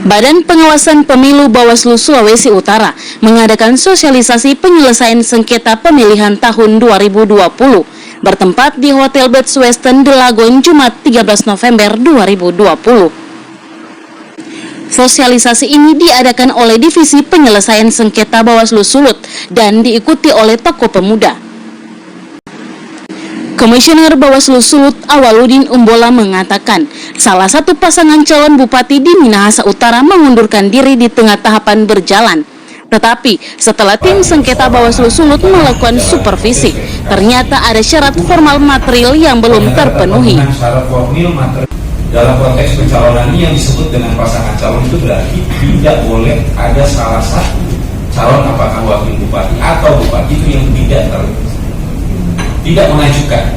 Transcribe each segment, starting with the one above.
Badan Pengawasan Pemilu Bawaslu Sulawesi Utara mengadakan sosialisasi penyelesaian sengketa pemilihan tahun 2020 bertempat di Hotel Beach Western Delagon Jumat 13 November 2020. Sosialisasi ini diadakan oleh Divisi Penyelesaian Sengketa Bawaslu Sulut dan diikuti oleh tokoh pemuda. Komisioner Bawaslu Sulut Awaludin Umbola mengatakan, salah satu pasangan calon bupati di Minahasa Utara mengundurkan diri di tengah tahapan berjalan. Tetapi setelah tim sengketa Bawaslu Sulut melakukan supervisi, ternyata ada syarat formal material yang belum terpenuhi. Dalam konteks pencalonan ini yang disebut dengan pasangan calon itu berarti tidak boleh ada salah satu calon apakah wakil bupati atau bupati itu yang tidak mengajukan.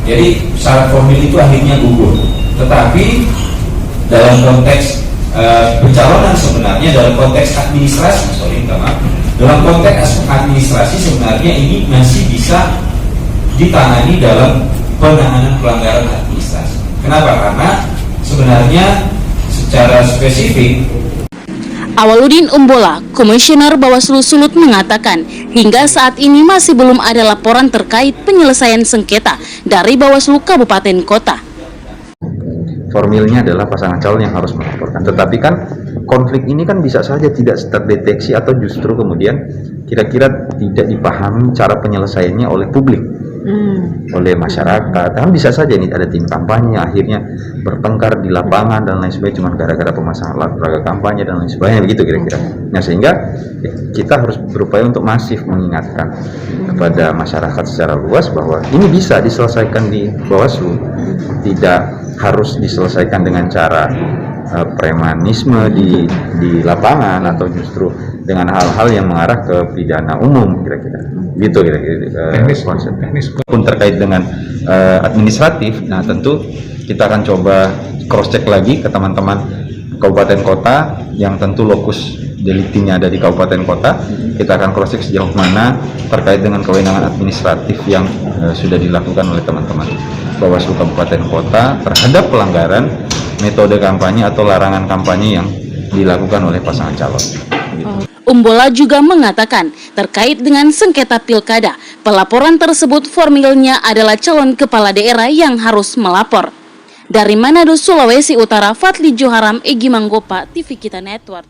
Jadi syarat formil itu akhirnya gugur. Tetapi dalam konteks pencalonan sebenarnya dalam konteks administrasi, dalam konteks administrasi sebenarnya ini masih bisa ditangani dalam penanganan pelanggaran administrasi. Kenapa? Karena sebenarnya secara spesifik Awaludin Umbola, Komisioner Bawaslu Sulut mengatakan, hingga saat ini masih belum ada laporan terkait penyelesaian sengketa dari Bawaslu Kabupaten Kota. Formilnya adalah pasangan calon yang harus melaporkan. Tetapi kan konflik ini kan bisa saja tidak terdeteksi atau justru kemudian kira-kira tidak dipahami cara penyelesaiannya oleh publik. Oleh masyarakat, kan bisa saja ini ada tim kampanye akhirnya bertengkar di lapangan dan lain sebagainya cuma gara-gara pemasangan alat peraga kampanye dan lain sebagainya begitu kira-kira. Nah sehingga kita harus berupaya untuk masif mengingatkan kepada masyarakat secara luas bahwa ini bisa diselesaikan di Bawaslu, tidak harus diselesaikan dengan cara premanisme di lapangan atau justru dengan hal-hal yang mengarah ke pidana umum kira-kira gitu teknis pun terkait dengan administratif. Nah tentu kita akan coba cross check lagi ke teman-teman kabupaten kota yang tentu lokus deliktinya ada di kabupaten kota. Kita akan cross check sejauh mana terkait dengan kewenangan administratif yang sudah dilakukan oleh teman-teman Bawaslu kabupaten kota terhadap pelanggaran metode kampanye atau larangan kampanye yang dilakukan oleh pasangan calon. Umbola juga mengatakan terkait dengan sengketa pilkada, pelaporan tersebut formilnya adalah calon kepala daerah yang harus melapor. Dari Manado, Sulawesi Utara, Fadli Joharam, Egy Manggopa, TV Kita Network.